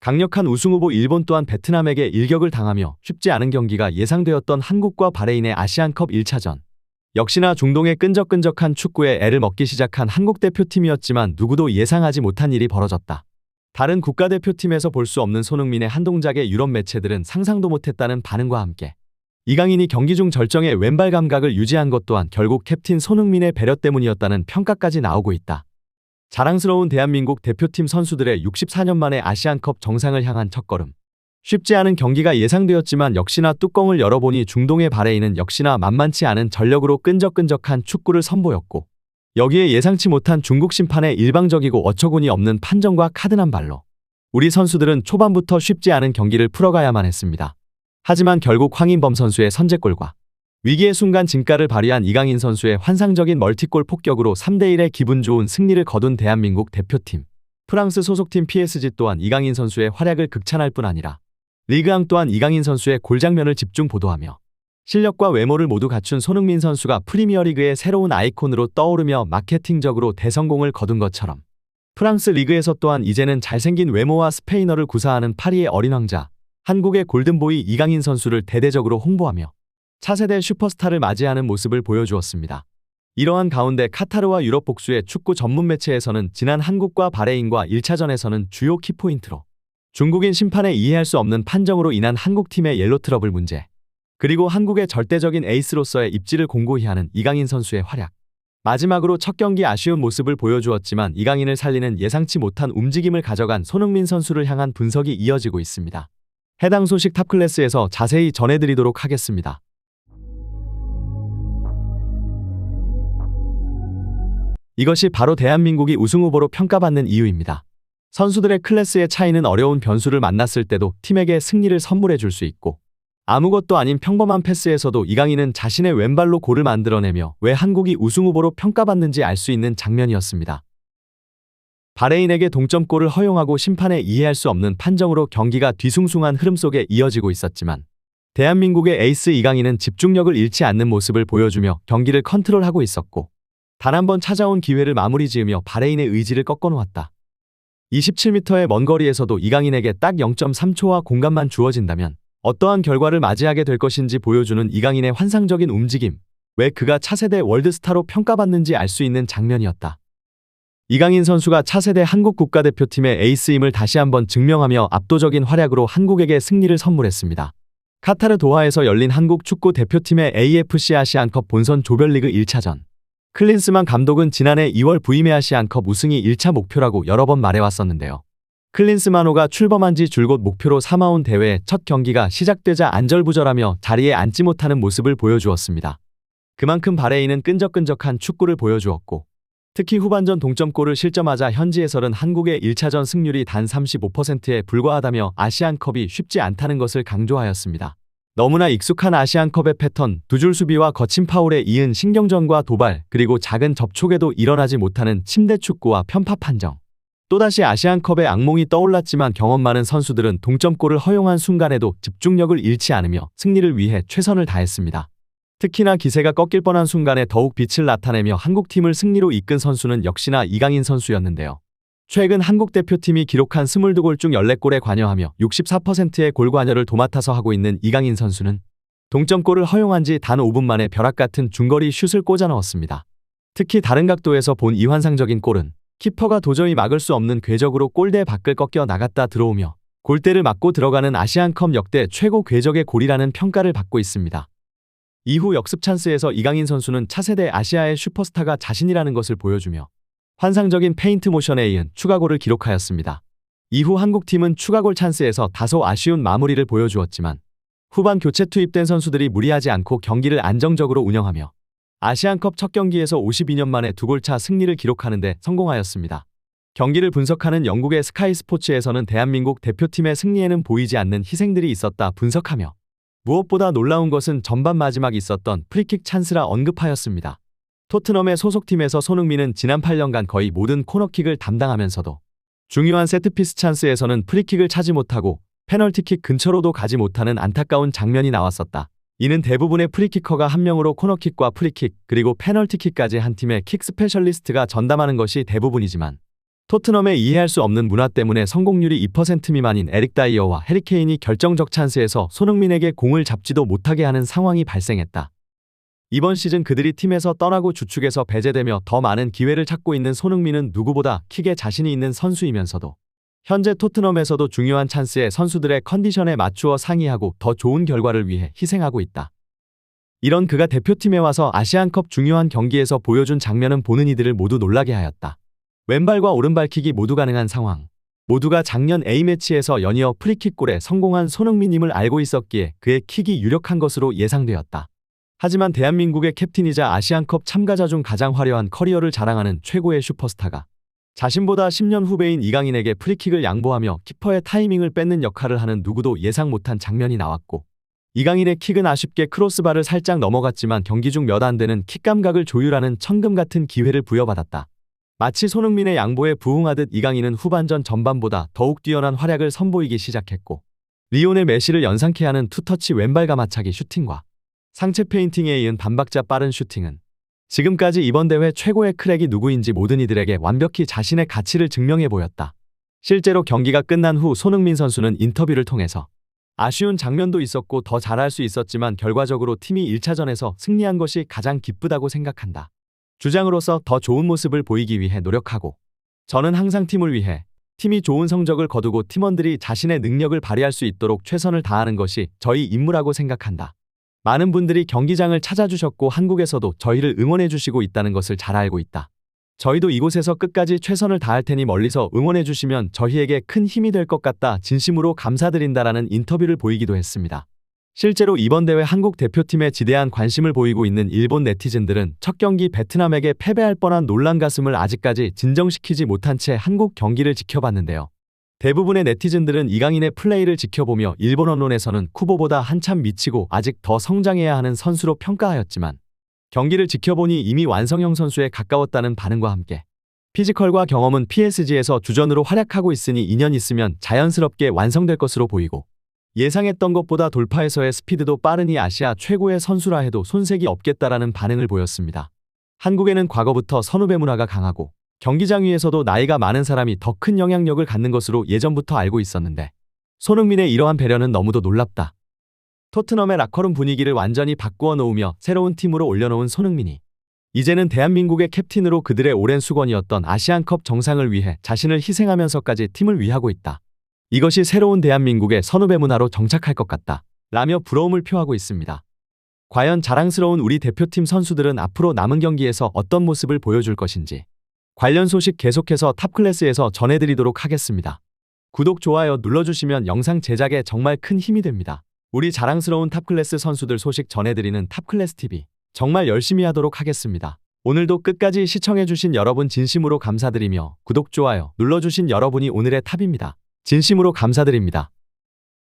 강력한 우승 후보 일본 또한 베트남에게 일격을 당하며 쉽지 않은 경기가 예상되었던 한국과 바레인의 아시안컵 1차전. 역시나 중동의 끈적끈적한 축구에 애를 먹기 시작한 한국 대표팀이었지만 누구도 예상하지 못한 일이 벌어졌다. 다른 국가대표팀에서 볼 수 없는 손흥민의 한 동작에 유럽 매체들은 상상도 못했다는 반응과 함께 이강인이 경기 중 절정의 왼발 감각을 유지한 것 또한 결국 캡틴 손흥민의 배려 때문이었다는 평가까지 나오고 있다. 자랑스러운 대한민국 대표팀 선수들의 64년 만에 아시안컵 정상을 향한 첫걸음. 쉽지 않은 경기가 예상되었지만 역시나 뚜껑을 열어보니 중동의 바레인은 역시나 만만치 않은 전력으로 끈적끈적한 축구를 선보였고 여기에 예상치 못한 중국 심판의 일방적이고 어처구니 없는 판정과 카드난 발로 우리 선수들은 초반부터 쉽지 않은 경기를 풀어가야만 했습니다. 하지만 결국 황인범 선수의 선제골과 위기의 순간 진가를 발휘한 이강인 선수의 환상적인 멀티골 폭격으로 3대1의 기분 좋은 승리를 거둔 대한민국 대표팀. 프랑스 소속팀 PSG 또한 이강인 선수의 활약을 극찬할 뿐 아니라 리그앙 또한 이강인 선수의 골 장면을 집중 보도하며 실력과 외모를 모두 갖춘 손흥민 선수가 프리미어리그의 새로운 아이콘으로 떠오르며 마케팅적으로 대성공을 거둔 것처럼 프랑스 리그에서 또한 이제는 잘생긴 외모와 스페인어를 구사하는 파리의 어린 왕자, 한국의 골든보이 이강인 선수를 대대적으로 홍보하며 차세대 슈퍼스타를 맞이하는 모습을 보여주었습니다. 이러한 가운데 카타르와 유럽 복수의 축구 전문 매체에서는 지난 한국과 바레인과 1차전에서는 주요 키포인트로 중국인 심판의 이해할 수 없는 판정으로 인한 한국팀의 옐로 트러블 문제, 그리고 한국의 절대적인 에이스로서의 입지를 공고히 하는 이강인 선수의 활약, 마지막으로 첫 경기 아쉬운 모습을 보여주었지만 이강인을 살리는 예상치 못한 움직임을 가져간 손흥민 선수를 향한 분석이 이어지고 있습니다. 해당 소식 탑클래스에서 자세히 전해드리도록 하겠습니다. 이것이 바로 대한민국이 우승 후보로 평가받는 이유입니다. 선수들의 클래스의 차이는 어려운 변수를 만났을 때도 팀에게 승리를 선물해 줄 수 있고 아무것도 아닌 평범한 패스에서도 이강인은 자신의 왼발로 골을 만들어내며 왜 한국이 우승 후보로 평가받는지 알 수 있는 장면이었습니다. 바레인에게 동점골을 허용하고 심판의 이해할 수 없는 판정으로 경기가 뒤숭숭한 흐름 속에 이어지고 있었지만 대한민국의 에이스 이강인은 집중력을 잃지 않는 모습을 보여주며 경기를 컨트롤하고 있었고 단 한 번 찾아온 기회를 마무리 지으며 바레인의 의지를 꺾어놓았다. 27m의 먼 거리에서도 이강인에게 딱 0.3초와 공간만 주어진다면 어떠한 결과를 맞이하게 될 것인지 보여주는 이강인의 환상적인 움직임, 왜 그가 차세대 월드스타로 평가받는지 알 수 있는 장면이었다. 이강인 선수가 차세대 한국 국가대표팀의 에이스임을 다시 한번 증명하며 압도적인 활약으로 한국에게 승리를 선물했습니다. 카타르 도하에서 열린 한국 축구 대표팀의 AFC 아시안컵 본선 조별리그 1차전. 클린스만 감독은 지난해 2월 부임의 아시안컵 우승이 1차 목표라고 여러 번 말해왔었는데요. 클린스만호가 출범한 지 줄곧 목표로 삼아온 대회의 첫 경기가 시작되자 안절부절하며 자리에 앉지 못하는 모습을 보여주었습니다. 그만큼 바레인은 끈적끈적한 축구를 보여주었고 특히 후반전 동점골을 실점하자 현지에서는 한국의 1차전 승률이 단 35%에 불과하다며 아시안컵이 쉽지 않다는 것을 강조하였습니다. 너무나 익숙한 아시안컵의 패턴, 두 줄 수비와 거친 파울에 이은 신경전과 도발, 그리고 작은 접촉에도 일어나지 못하는 침대 축구와 편파 판정. 또다시 아시안컵의 악몽이 떠올랐지만 경험 많은 선수들은 동점골을 허용한 순간에도 집중력을 잃지 않으며 승리를 위해 최선을 다했습니다. 특히나 기세가 꺾일 뻔한 순간에 더욱 빛을 나타내며 한국팀을 승리로 이끈 선수는 역시나 이강인 선수였는데요. 최근 한국 대표팀이 기록한 22골 중 14골에 관여하며 64%의 골 관여를 도맡아서 하고 있는 이강인 선수는 동점골을 허용한 지 단 5분 만에 벼락 같은 중거리 슛을 꽂아 넣었습니다. 특히 다른 각도에서 본 이 환상적인 골은 키퍼가 도저히 막을 수 없는 궤적으로 골대 밖을 꺾여 나갔다 들어오며 골대를 맞고 들어가는 아시안컵 역대 최고 궤적의 골이라는 평가를 받고 있습니다. 이후 역습 찬스에서 이강인 선수는 차세대 아시아의 슈퍼스타가 자신이라는 것을 보여주며 환상적인 페인트 모션에 이은 추가골을 기록하였습니다. 이후 한국팀은 추가골 찬스에서 다소 아쉬운 마무리를 보여주었지만 후반 교체 투입된 선수들이 무리하지 않고 경기를 안정적으로 운영하며 아시안컵 첫 경기에서 52년 만에 2골차 승리를 기록하는 데 성공하였습니다. 경기를 분석하는 영국의 스카이 스포츠에서는 대한민국 대표팀의 승리에는 보이지 않는 희생들이 있었다 분석하며 무엇보다 놀라운 것은 전반 마지막 있었던 프리킥 찬스라 언급하였습니다. 토트넘의 소속팀에서 손흥민은 지난 8년간 거의 모든 코너킥을 담당하면서도 중요한 세트피스 찬스에서는 프리킥을 차지 못하고 페널티킥 근처로도 가지 못하는 안타까운 장면이 나왔었다. 이는 대부분의 프리키커가 한 명으로 코너킥과 프리킥 그리고 페널티킥까지 한 팀의 킥 스페셜리스트가 전담하는 것이 대부분이지만 토트넘의 이해할 수 없는 문화 때문에 성공률이 2% 미만인 에릭 다이어와 해리 케인이 결정적 찬스에서 손흥민에게 공을 잡지도 못하게 하는 상황이 발생했다. 이번 시즌 그들이 팀에서 떠나고 주축에서 배제되며 더 많은 기회를 찾고 있는 손흥민은 누구보다 킥에 자신이 있는 선수이면서도 현재 토트넘에서도 중요한 찬스에 선수들의 컨디션에 맞추어 상의하고 더 좋은 결과를 위해 희생하고 있다. 이런 그가 대표팀에 와서 아시안컵 중요한 경기에서 보여준 장면은 보는 이들을 모두 놀라게 하였다. 왼발과 오른발 킥이 모두 가능한 상황. 모두가 작년 A매치에서 연이어 프리킥골에 성공한 손흥민임을 알고 있었기에 그의 킥이 유력한 것으로 예상되었다. 하지만 대한민국의 캡틴이자 아시안컵 참가자 중 가장 화려한 커리어를 자랑하는 최고의 슈퍼스타가 자신보다 10년 후배인 이강인에게 프리킥을 양보하며 키퍼의 타이밍을 뺏는 역할을 하는 누구도 예상 못한 장면이 나왔고, 이강인의 킥은 아쉽게 크로스바를 살짝 넘어갔지만 경기 중 몇 안 되는 킥 감각을 조율하는 천금 같은 기회를 부여받았다. 마치 손흥민의 양보에 부응하듯 이강인은 후반전 전반보다 더욱 뛰어난 활약을 선보이기 시작했고, 리오넬 메시를 연상케 하는 투터치 왼발 가마차기 슈팅과 상체 페인팅에 이은 반박자 빠른 슈팅은 지금까지 이번 대회 최고의 크랙이 누구인지 모든 이들에게 완벽히 자신의 가치를 증명해 보였다. 실제로 경기가 끝난 후 손흥민 선수는 인터뷰를 통해서 아쉬운 장면도 있었고 더 잘할 수 있었지만 결과적으로 팀이 1차전에서 승리한 것이 가장 기쁘다고 생각한다. 주장으로서 더 좋은 모습을 보이기 위해 노력하고, 저는 항상 팀을 위해 팀이 좋은 성적을 거두고 팀원들이 자신의 능력을 발휘할 수 있도록 최선을 다하는 것이 저희 임무라고 생각한다. 많은 분들이 경기장을 찾아주셨고 한국에서도 저희를 응원해 주시고 있다는 것을 잘 알고 있다. 저희도 이곳에서 끝까지 최선을 다할 테니 멀리서 응원해 주시면 저희에게 큰 힘이 될 것 같다. 진심으로 감사드린다라는 인터뷰를 보이기도 했습니다. 실제로 이번 대회 한국 대표팀에 지대한 관심을 보이고 있는 일본 네티즌들은 첫 경기 베트남에게 패배할 뻔한 놀란 가슴을 아직까지 진정시키지 못한 채 한국 경기를 지켜봤는데요. 대부분의 네티즌들은 이강인의 플레이를 지켜보며 일본 언론에서는 쿠보보다 한참 미치고 아직 더 성장해야 하는 선수로 평가하였지만, 경기를 지켜보니 이미 완성형 선수에 가까웠다는 반응과 함께 피지컬과 경험은 PSG에서 주전으로 활약하고 있으니 2년 있으면 자연스럽게 완성될 것으로 보이고, 예상했던 것보다 돌파에서의 스피드도 빠르니 아시아 최고의 선수라 해도 손색이 없겠다라는 반응을 보였습니다. 한국에는 과거부터 선후배 문화가 강하고 경기장 위에서도 나이가 많은 사람이 더 큰 영향력을 갖는 것으로 예전부터 알고 있었는데, 손흥민의 이러한 배려는 너무도 놀랍다. 토트넘의 라커룸 분위기를 완전히 바꾸어 놓으며 새로운 팀으로 올려놓은 손흥민이 이제는 대한민국의 캡틴으로 그들의 오랜 수건이었던 아시안컵 정상을 위해 자신을 희생하면서까지 팀을 위하고 있다. 이것이 새로운 대한민국의 선후배 문화로 정착할 것 같다 라며 부러움을 표하고 있습니다. 과연 자랑스러운 우리 대표팀 선수들은 앞으로 남은 경기에서 어떤 모습을 보여줄 것인지 관련 소식 계속해서 탑클래스에서 전해드리도록 하겠습니다. 구독, 좋아요 눌러주시면 영상 제작에 정말 큰 힘이 됩니다. 우리 자랑스러운 탑클래스 선수들 소식 전해드리는 탑클래스TV 정말 열심히 하도록 하겠습니다. 오늘도 끝까지 시청해주신 여러분 진심으로 감사드리며 구독, 좋아요 눌러주신 여러분이 오늘의 탑입니다. 진심으로 감사드립니다.